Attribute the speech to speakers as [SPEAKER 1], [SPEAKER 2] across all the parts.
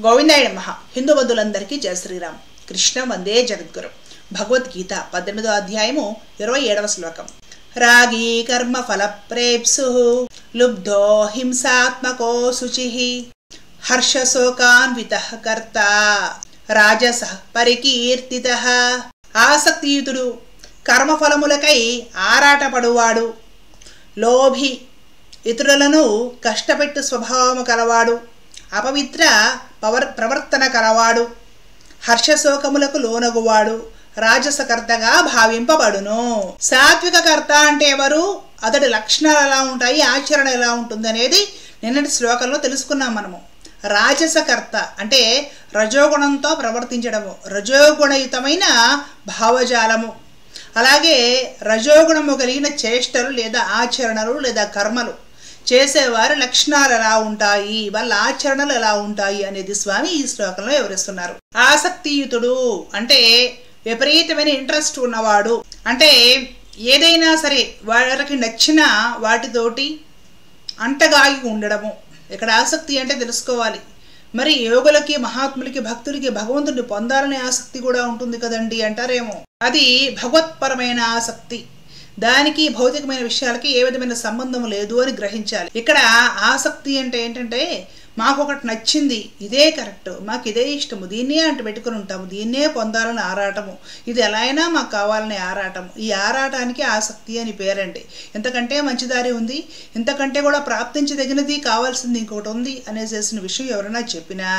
[SPEAKER 1] గోవిందాయ నమః. హిందూ బంధువులందరికీ జయ శ్రీరామ్. కృష్ణ వందే జగద్గురు. భగవద్గీత 18వ అధ్యాయము 27వ శ్లోకం. రాగీ కర్మ ఫల ప్రేప్సు లుబ్ధో హింసాత్మకో శుచిః హర్షశోకాన్వితః కర్త రాజసః పరికీర్తితః. ఆసక్తియుతుడు, కర్మఫలములకై ఆరాటపడువాడు, లోభి, ఇతరులను కష్టపెట్టు స్వభావము కలవాడు, అపవిత్ర ప్రవర్తన కలవాడు, హర్షశోకములకు లోనగువాడు, రాజసకర్తగా భావింపబడును. సాత్విక కర్త అంటే ఎవరు, అతడి లక్షణాలు ఎలా ఉంటాయి, ఆచరణ ఎలా ఉంటుంది అనేది నిన్నటి శ్లోకంలో తెలుసుకున్నాం మనము. రాజసకర్త అంటే రజోగుణంతో ప్రవర్తించడము, రజోగుణయుతమైన భావజాలము, అలాగే రజోగుణము కలిగిన చేష్టలు లేదా ఆచరణలు లేదా కర్మలు చేసేవారి లక్షణాలు ఎలా ఉంటాయి, వాళ్ళ ఆచరణలు ఎలా ఉంటాయి అనేది స్వామి ఈ శ్లోకంలో వివరిస్తున్నారు. ఆసక్తియుతుడు అంటే విపరీతమైన ఇంట్రెస్ట్ ఉన్నవాడు, అంటే ఏదైనా సరే వారికి నచ్చిన వాటితోటి అంటగాగి ఉండడము. ఇక్కడ ఆసక్తి అంటే తెలుసుకోవాలి. మరి యోగులకి, మహాత్ములకి, భక్తులకి భగవంతుడిని పొందాలనే ఆసక్తి కూడా ఉంటుంది కదండి అంటారేమో. అది భగవత్పరమైన ఆసక్తి. దానికి భౌతికమైన విషయాలకి ఏ విధమైన సంబంధం లేదు అని గ్రహించాలి. ఇక్కడ ఆసక్తి అంటే ఏంటంటే మాకు ఒకటి నచ్చింది, ఇదే కరెక్ట్, మాకు ఇదే ఇష్టము, దీన్నే అంటు పెట్టుకుని ఉంటాము, దీన్నే పొందాలని ఆరాటము, ఇది ఎలా అయినా మాకు కావాలని ఆరాటము. ఈ ఆరాటానికి ఆసక్తి అని పేరండి. ఎంతకంటే మంచిదారి ఉంది, ఇంతకంటే కూడా ప్రాప్తించదగినది కావాల్సింది ఇంకొకటి ఉంది అనేసేసిన విషయం ఎవరైనా చెప్పినా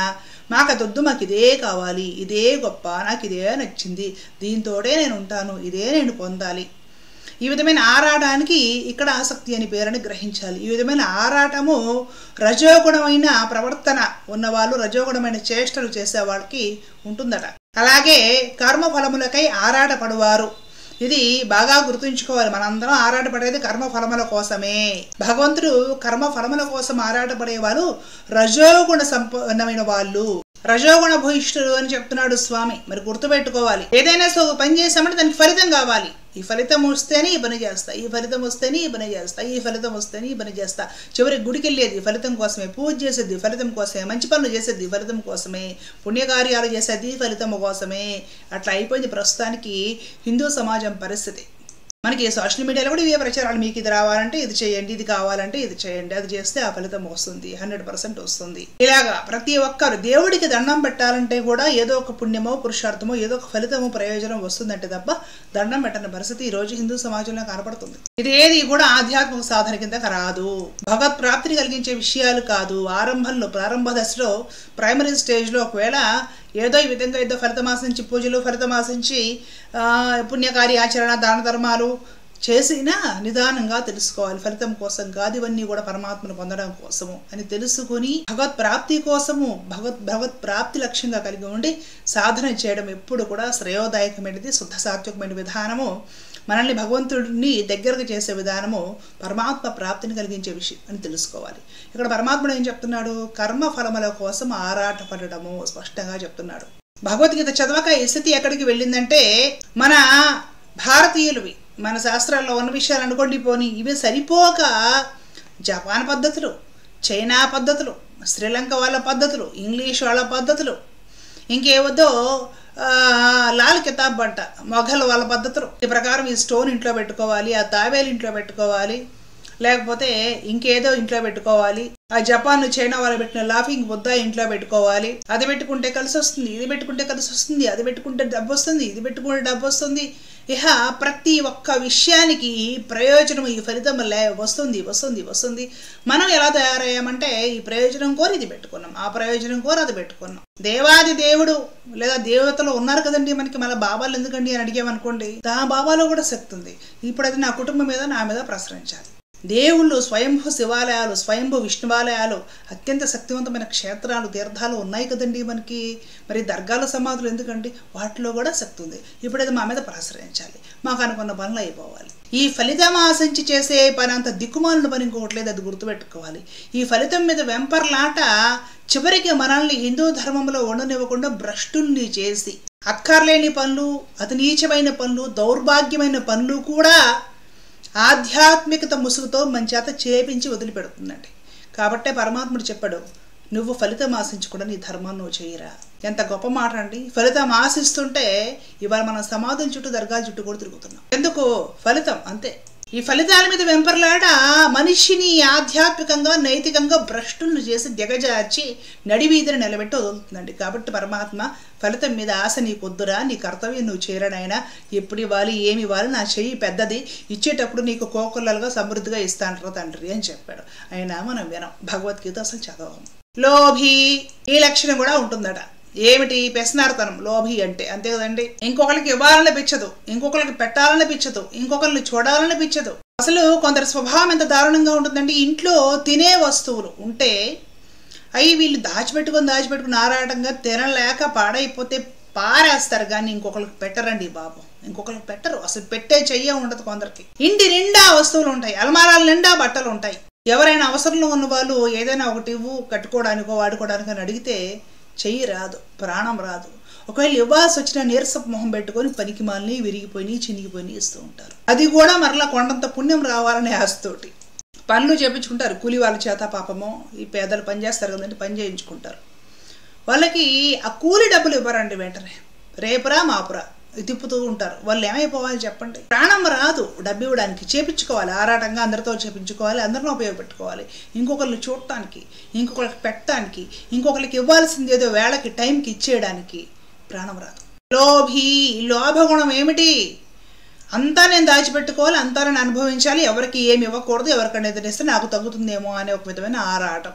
[SPEAKER 1] మాకు అదొద్దు, మాకు ఇదే కావాలి, ఇదే గొప్ప, నాకు ఇదే నచ్చింది, దీంతోనే నేను ఉంటాను, ఇదే నేను పొందాలి. ఈ విధమైన ఆరాటానికి ఇక్కడ ఆసక్తి అని పేరుని గ్రహించాలి. ఈ విధమైన ఆరాటము రజోగుణమైన ప్రవర్తన ఉన్నవాళ్ళు, రజోగుణమైన చేష్టలు చేసే వాళ్ళకి ఉంటుందట. అలాగే కర్మఫలములకై ఆరాటపడువారు, ఇది బాగా గుర్తుంచుకోవాలి. మనందరం ఆరాటపడేది కర్మఫలముల కోసమే. భగవంతుడు కర్మఫలముల కోసం ఆరాటపడే వాళ్ళు రజోగుణ సంపన్నమైన వాళ్ళు, రజోగుణ భూయిష్ఠుడు అని చెప్తున్నాడు స్వామి. మరి గుర్తుపెట్టుకోవాలి, ఏదైనా పని చేసామంటే దానికి ఫలితం కావాలి. ఈ ఫలితం వస్తేనే ఈ పని చేస్తా, ఈ ఫలితం వస్తేనే ఈ పని చేస్తా, ఈ ఫలితం వస్తేనే ఈ పని చేస్తా. చివరికి గుడికి వెళ్ళేది ఫలితం కోసమే, పూజ చేసేది ఫలితం కోసమే, మంచి పనులు చేసేది ఫలితం కోసమే, పుణ్యకార్యాలు చేసేది ఫలితం కోసమే. అట్లా అయిపోయింది ప్రస్తుతానికి హిందూ సమాజం పరిస్థితి. మనకి సోషల్ మీడియాలో కూడా ఇవే ప్రచారాలు, మీకు ఇది రావాలంటే ఇది చేయండి, ఇది కావాలంటే ఇది చేయండి, అది చేస్తే ఆ ఫలితం వస్తుంది, 100% వస్తుంది. ఇలాగా ప్రతి ఒక్కరు దేవుడికి దండం పెట్టాలంటే కూడా ఏదో ఒక పుణ్యమో పురుషార్థమో ఏదో ఒక ఫలితమో ప్రయోజనం వస్తుందంటే తప్ప దండం పెట్టని పరిస్థితి ఈ రోజు హిందూ సమాజంలో కనపడుతుంది. ఇది ఏది కూడా ఆధ్యాత్మిక సాధన కింద రాదు, భగవత్ ప్రాప్తిని కలిగించే విషయాలు కాదు. ప్రారంభ దశలో, ప్రైమరీ స్టేజ్లో ఒకవేళ ఏదో ఈ విధంగా ఏదో ఫలితం ఆశించి పూజలు, ఫలితం ఆశించి పుణ్యకార్య ఆచరణ, దాన ధర్మాలు చేసినా నిదానంగా తెలుసుకోవాలి. ఫలితం కోసం కాదు, ఇవన్నీ కూడా పరమాత్మను పొందడం కోసము అని తెలుసుకుని భగవత్ ప్రాప్తి కోసము, భగవత్ ప్రాప్తి లక్ష్యంగా కలిగి ఉండి సాధన చేయడం ఎప్పుడు కూడా శ్రేయోదాయకమైనది, శుద్ధ సాత్వికమైన విధానము, మనల్ని భగవంతుడిని దగ్గరకు చేసే విధానము, పరమాత్మ ప్రాప్తిని కలిగించే విషయం అని తెలుసుకోవాలి. ఇక్కడ పరమాత్ముడు ఏం చెప్తున్నాడు, కర్మ ఫలముల కోసం ఆరాటపడము స్పష్టంగా చెప్తున్నాడు. భగవద్గీత చదవక ఈ స్థితి ఎక్కడికి వెళ్ళిందంటే, మన భారతీయులవి, మన శాస్త్రాల్లో ఉన్న విషయాలు అనుకోండి పోనీ, ఇవి సరిపోక జపాన్ పద్ధతులు, చైనా పద్ధతులు, శ్రీలంక వాళ్ళ పద్ధతులు, ఇంగ్లీష్ వాళ్ళ పద్ధతులు, ఇంకేవద్దో లాల్ కితాబ్ అంట మొఘల్ వాళ్ళ పద్ధతులు, ఈ ప్రకారం ఈ స్టోన్ ఇంట్లో పెట్టుకోవాలి, ఆ తావేలు ఇంట్లో పెట్టుకోవాలి, లేకపోతే ఇంకేదో ఇంట్లో పెట్టుకోవాలి, ఆ జపాన్ చైనా వాళ్ళు పెట్టిన లాఫింగ్ బుద్ధ ఇంట్లో పెట్టుకోవాలి, అది పెట్టుకుంటే కలిసి వస్తుంది, ఇది పెట్టుకుంటే కలిసి వస్తుంది, అది పెట్టుకుంటే డబ్బు వస్తుంది, ఇది పెట్టుకుంటే డబ్బు వస్తుంది. ఇహ ప్రతి ఒక్క విషయానికి ప్రయోజనం, ఈ ఫలితం వస్తుంది వస్తుంది వస్తుంది. మనం ఎలా తయారయ్యామంటే ఈ ప్రయోజనం కోరి ఇది పెట్టుకున్నాం, ఆ ప్రయోజనం కోరి అది పెట్టుకున్నాం. దేవాది దేవుడు లేదా దేవతలు ఉన్నారు కదండి మనకి, మన బాబాలు ఎందుకండి అని అడిగామనుకోండి, ఆ బాబాలో కూడా శక్తి ఉంది. ఇప్పుడు అది నా కుటుంబం మీద, నా మీద ప్రసరించాలి. దేవుళ్ళు స్వయంభూ శివాలయాలు, స్వయంభూ విష్ణువాలయాలు, అత్యంత శక్తివంతమైన క్షేత్రాలు, తీర్థాలు ఉన్నాయి కదండి మనకి. మరి దర్గాల సమాధులు ఎందుకండి, వాటిలో కూడా శక్తి ఉంది. ఇప్పుడు అది మా మీద ప్రసరించాలి, మాకు అనుకున్న పనులు అయిపోవాలి. ఈ ఫలితం ఆశించి చేసే పని అంత దిక్కుమాలిన పని ఇంకోట్లేదు, అది గుర్తుపెట్టుకోవాలి. ఈ ఫలితం మీద వెంపర్లాట చివరికి మనల్ని హిందూ ధర్మంలో ఉండనివ్వకుండా భ్రష్టుల్ని చేసి, అక్కర్లేని పనులు, అతి నీచమైన పనులు, దౌర్భాగ్యమైన పనులు కూడా ఆధ్యాత్మికత ముసుగుతో మన చేత చేపించి వదిలిపెడుతుందండి. కాబట్టే పరమాత్ముడు చెప్పాడు, నువ్వు ఫలితం ఆశించి కూడా నీ ధర్మాన్ని నువ్వు చేయరా. ఎంత గొప్ప మాట అండి. ఫలితం ఆశిస్తుంటే ఇవాళ మనం సమాధుల చుట్టూ దర్గాల చుట్టూ కూడా తిరుగుతున్నాం. ఎందుకు? ఫలితం అంతే. ఈ ఫలితాల మీద వెంపర్లాడ మనిషిని ఆధ్యాత్మికంగా నైతికంగా భ్రష్టులను చేసి దిగజార్చి నడివీధిని నిలబెట్టి వదులుతుందండి. కాబట్టి పరమాత్మ ఫలితం మీద ఆశ నీకొద్దురా, నీ కర్తవ్యం నువ్వు చేరడైనా, ఎప్పుడు ఇవ్వాలి ఏమి ఇవ్వాలి, నా చెయ్యి పెద్దది, ఇచ్చేటప్పుడు నీకు కోకొల్లలుగా సమృద్ధిగా ఇస్తాంటారు తండ్రి అని చెప్పాడు. అయినా మనం వినం, భగవద్గీత అసలు చదవం. లోభి ఈ లక్షణం కూడా ఉంటుందట. ఏమిటి? పెసనార్తనం. లోభి అంటే అంతే కదండి. ఇంకొకరికి ఇవ్వాలనిపించదు, ఇంకొకరికి పెట్టాలనిపించదు, ఇంకొకరిని చూడాలనిపించదు. అసలు కొందరి స్వభావం ఎంత దారుణంగా ఉంటుందంటే, ఇంట్లో తినే వస్తువులు ఉంటే అవి వీళ్ళు దాచిపెట్టుకుని ఆరాటంగా తినలేక పాడైపోతే పారేస్తారు, కానీ ఇంకొకరికి పెట్టరండి బాబు. ఇంకొకరికి పెట్టరు, అసలు పెట్టే చెయ్యే ఉండదు కొందరికి. ఇంటి నిండా వస్తువులు ఉంటాయి, అలమారాల నిండా బట్టలు ఉంటాయి. ఎవరైనా అవసరంలో ఉన్న వాళ్ళు ఏదైనా ఒకటి ఇవ్వు కట్టుకోవడానికో వాడుకోవడానికో అని అడిగితే చెయ్యి రాదు, ప్రాణం రాదు. ఒకవేళ ఇవ్వాల్సి వచ్చిన నీరసపు మొహం పెట్టుకొని పనికి మాలిని విరిగిపోయి చినిగిపోయి ఇస్తూ ఉంటారు. అది కూడా మరలా కొండంత పుణ్యం రావాలనే ఆశతోటి పనులు చేయించుకుంటారు. కూలి వాళ్ళ చేత పాపమో ఈ పేదలు పని చేస్తారు కదండి, పని చేయించుకుంటారు. వాళ్ళకి ఆ కూలి డబ్బులు ఇవ్వరండి వెంటనే, రేపురా మాపురా తిప్పుతూ ఉంటారు. వాళ్ళు ఏమైపోవాలి చెప్పండి? ప్రాణం రాదు డబ్బు ఇవ్వడానికి. చేపించుకోవాలి, ఆరాటంగా అందరితో చేపించుకోవాలి, అందరిని ఉపయోగపెట్టుకోవాలి. ఇంకొకరిని చూడటానికి, ఇంకొకరికి పెట్టడానికి, ఇంకొకరికి ఇవ్వాల్సింది ఏదో వేళకి టైంకి ఇచ్చేయడానికి ప్రాణం రాదు. లోభి, లోభగుణం ఏమిటి? అంతా నేను దాచిపెట్టుకోవాలి, అంతా నేను అనుభవించాలి, ఎవరికి ఏమి ఇవ్వకూడదు, ఎవరికైనా ఎదురేస్తే నాకు తగ్గుతుందేమో అనే ఒక విధమైన ఆరాటం.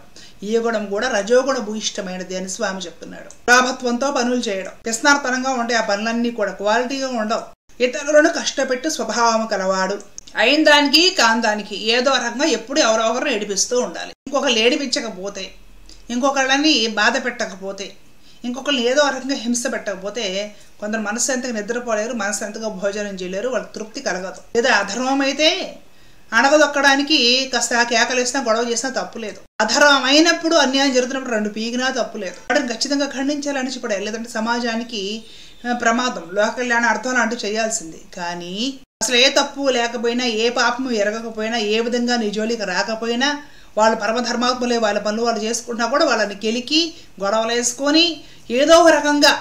[SPEAKER 1] ఈ గుణం కూడా రజోగుణ భూయిష్టమైనది అని స్వామి చెప్తున్నాడు. లాభత్వంతో పనులు చేయడం, వ్యసనార్థనంగా ఉండే ఆ పనులన్నీ కూడా క్వాలిటీగా ఉండవు. ఇతరులను కష్టపెట్టి స్వభావం కలవాడు. అయిన దానికి కాని దానికి ఏదో రకంగా ఎప్పుడు ఎవరో ఒకరిని ఏడిపిస్తూ ఉండాలి. ఇంకొకరు ఏడిపించకపోతే, ఇంకొకళ్ళని బాధ పెట్టకపోతే, ఇంకొకరిని ఏదో రకంగా హింస పెట్టకపోతే కొందరు మనశ్శాంతిగా నిద్రపోలేరు, మనశ్శాంతిగా భోజనం చేయలేరు, వాళ్ళకి తృప్తి కలగదు. లేదా అధర్మం అయితే అణగదొక్కడానికి కాస్త కేకలేసినా గొడవ చేసినా తప్పులేదు. అధర్మం అయినప్పుడు, అన్యాయం జరుగుతున్నప్పుడు రెండు పీగినా తప్పులేదు. వాటిని ఖచ్చితంగా ఖండించాలని చెప్పాడు. లేదంటే సమాజానికి ప్రమాదం, లోక కళ్యాణ అర్థాలు అంటూ చేయాల్సింది. కానీ అసలు ఏ తప్పు లేకపోయినా, ఏ పాపము ఎరగకపోయినా, ఏ విధంగా నీ జోలికి రాకపోయినా, వాళ్ళు పరమధర్మాత్ములే, వాళ్ళ పనులు వాళ్ళు చేసుకుంటున్నా కూడా వాళ్ళని కెలికి గొడవలు వేసుకొని ఏదో ఒక రకంగా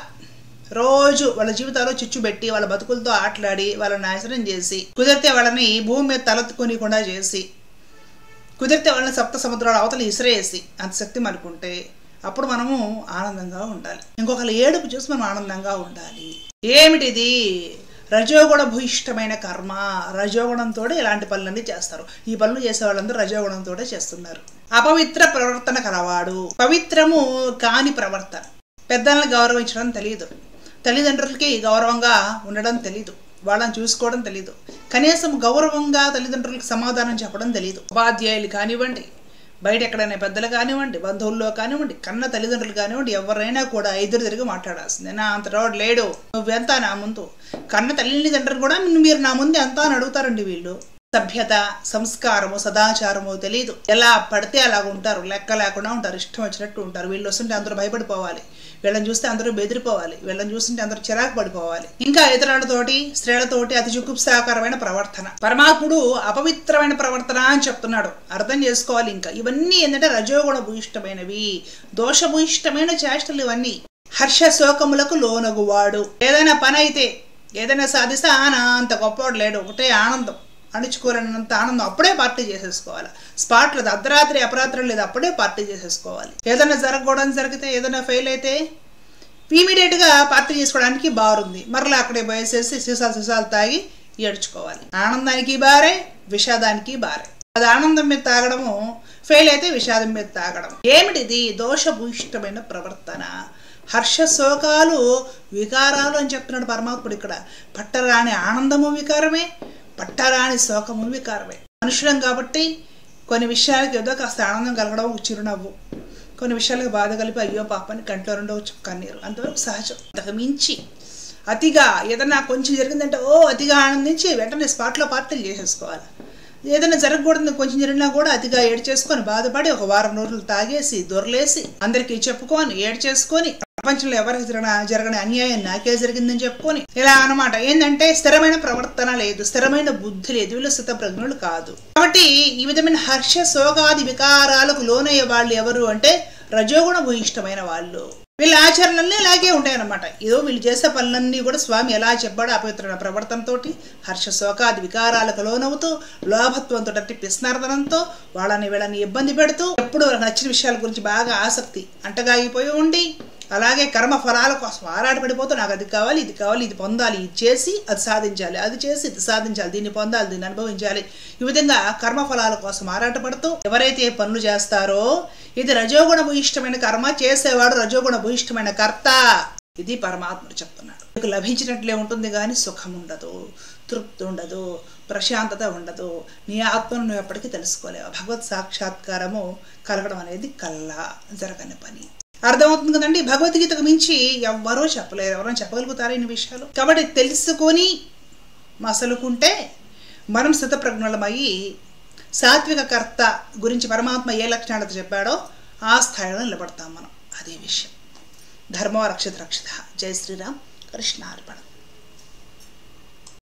[SPEAKER 1] రోజు వాళ్ళ జీవితాల్లో చిచ్చు పెట్టి వాళ్ళ బతుకులతో ఆటలాడి వాళ్ళని నాశనం చేసి, కుదిరితే వాళ్ళని భూమి మీద తలెత్తుకోనికుండా చేసి, కుదిరితే వాళ్ళని సప్త సముద్రాల అవతల ఇసిరేసి అంత శక్తి మనకుంటే అప్పుడు మనము ఆనందంగా ఉండాలి. ఇంకొకరు ఏడుపు చూసి మనం ఆనందంగా ఉండాలి. ఏమిటిది? రజోగుణ భూయిష్టమైన కర్మ. రజోగుణంతో ఇలాంటి పనులన్నీ చేస్తారు. ఈ పనులు చేసే వాళ్ళందరూ రజోగుణంతో చేస్తున్నారు. అపవిత్ర ప్రవర్తన కలవాడు. పవిత్రము కాని ప్రవర్తన. పెద్దలను గౌరవించడం తెలియదు, తల్లిదండ్రులకి గౌరవంగా ఉండడం తెలీదు, వాళ్ళని చూసుకోవడం తెలీదు, కనీసం గౌరవంగా తల్లిదండ్రులకు సమాధానం చెప్పడం తెలీదు. ఉపాధ్యాయులు కానివ్వండి, బయట ఎక్కడైనా పెద్దలు కానివ్వండి, బంధువుల్లో కానివ్వండి, కన్న తల్లిదండ్రులు కానివ్వండి, ఎవరైనా కూడా ఎదురు తిరిగి మాట్లాడాల్సిందే. నా అంతటోడు లేడు, నువ్వెంత నా ముందు. కన్న తల్లిదండ్రులు కూడా మీరు నా ముందు ఎంత అని అడుగుతారండి. వీళ్ళు సభ్యత, సంస్కారము, సదాచారము తెలీదు. ఎలా పడితే అలాగ ఉంటారు, లెక్క లేకుండా ఉంటారు, ఇష్టం వచ్చినట్టు ఉంటారు. వీళ్ళు వస్తుంటే అందరూ భయపడిపోవాలి, వీళ్ళని చూస్తే అందరూ బెదిరిపోవాలి, వీళ్ళని చూస్తుంటే అందరూ చిరాకు పడిపోవాలి. ఇంకా ఇతరులతోటి, స్త్రీలతోటి అతి జుగుప్సాకరమైన ప్రవర్తన. పరమాత్ముడు అపవిత్రమైన ప్రవర్తన అని చెప్తున్నాడు, అర్థం చేసుకోవాలి. ఇంకా ఇవన్నీ ఏంటంటే రజోగుణ భూయిష్టమైనవి, దోషభూయిష్టమైన చేష్టలు ఇవన్నీ. హర్ష శోకములకు లోనగువాడు. ఏదైనా పని అయితే, ఏదైనా సాధిస్తే అంత గొప్పవాడు లేడు, ఒకటే ఆనందం, అణుచుకోలేనంత ఆనందం. అప్పుడే పార్టీ చేసేసుకోవాలి. స్పాట్ లేదు, అర్ధరాత్రి అపరాత్రి లేదు, అప్పుడే పార్టీ చేసేసుకోవాలి. ఏదైనా జరగకూడదని జరిగితే, ఏదైనా ఫెయిల్ అయితే ఇమీడియట్గా పార్టీ చేసుకోవడానికి బారుంది, మరలా అక్కడే పోయేసేసి సీసాలు తాగి ఏడ్చుకోవాలి. ఆనందానికి బారే, విషాదానికి బారే. అది ఆనందం మీద తాగడము, ఫెయిల్ అయితే విషాదం మీద తాగడం. ఏమిటిది? దోషభూయిష్టమైన ప్రవర్తన. హర్ష శోకాలు వికారాలు అని చెప్తున్నాడు పరమాత్ముడు ఇక్కడ. పట్టరాని ఆనందము వికారమే, పట్టరాని శోకము వికారమే. మనుషులం కాబట్టి కొన్ని విషయాలకి ఏదో కాస్త ఆనందం కలగడం ఒక చిరునవ్వు, కొన్ని విషయాలకు బాధ కలిపి అయ్యో పాపని కంట్లో రెండో కన్నీరు, అంతవరకు సహజం. అంతకు మించి అతిగా ఏదైనా కొంచెం జరిగిందంటే అతిగా ఆనందించి వెంటనే స్పాట్లో పార్టీలు చేసేసుకోవాలి. ఏదైనా జరగకూడదు కొంచెం జరిగినా కూడా అతిగా ఏడ్చేసుకొని బాధపడి ఒక వారం రోజులు తాగేసి దొరలేసి అందరికీ చెప్పుకొని ఏడ్చేసుకొని ప్రపంచంలో ఎవరికి జరగని అన్యాయం నాకే జరిగిందని చెప్పుకొని ఇలా అన్నమాట. ఏంటంటే స్థిరమైన ప్రవర్తన లేదు, స్థిరమైన బుద్ధి లేదు, వీళ్ళు స్థితప్రజ్ఞులు కాదు. కాబట్టి ఈ విధమైన హర్ష శోకాది వికారాలకు లోనయ్యే వాళ్ళు ఎవరు అంటే రజోగుణ భూయిష్టమైన వాళ్ళు. వీళ్ళ ఆచరణలన్నీ ఇలాగే ఉంటాయన్నమాట. ఏదో వీళ్ళు చేసే పనులన్నీ కూడా స్వామి ఎలా చెప్పాడో అపవిత్రమైన ప్రవర్తనతో, హర్ష శోకాది వికారాలకు లోనవుతూ, లోభత్వంతో అంటే పిస్నార్దనంతో వాళ్ళని వీళ్ళని ఇబ్బంది పెడుతూ, ఎప్పుడు నచ్చిన విషయాల గురించి బాగా ఆసక్తి అంటగాగిపోయి ఉండి, అలాగే కర్మ ఫలాల కోసం ఆరాటపడిపోతూ నాకు అది కావాలి, ఇది కావాలి, ఇది పొందాలి, ఇది చేసి అది సాధించాలి, అది చేసి ఇది సాధించాలి, దీన్ని పొందాలి, దీన్ని అనుభవించాలి, ఈ విధంగా కర్మ ఫలాల కోసం ఆరాటపడుతూ ఎవరైతే పనులు చేస్తారో ఇది రజోగుణ భూయిష్టమైన కర్మ, చేసేవాడు రజోగుణ భూయిష్టమైన కర్త. ఇది పరమాత్ముడు చెప్తున్నాడు. మీకు లభించినట్లే ఉంటుంది కానీ సుఖం ఉండదు, తృప్తి ఉండదు, ప్రశాంతత ఉండదు. నీ ఆత్మను నువ్వు ఎప్పటికీ తెలుసుకోలేవు. భగవత్ సాక్షాత్కారము కలగడం అనేది కల్లా జరగని పని. అర్థమవుతుంది కదండి. భగవద్గీతకు మించి ఎవ్వరూ చెప్పలేరు. ఎవరైనా చెప్పగలుగుతారా ఇన్ని విషయాలు? కాబట్టి తెలుసుకొని మసలుకుంటే మనం స్థితప్రజ్ఞులమయ్యి సాత్విక కర్త గురించి పరమాత్మ ఏ లక్షణాలతో చెప్పాడో ఆ స్థాయిలో నిలబడతాం మనం. అదే విషయం. ధర్మో రక్షిత రక్షిత. జై శ్రీరామ్. కృష్ణార్పణ.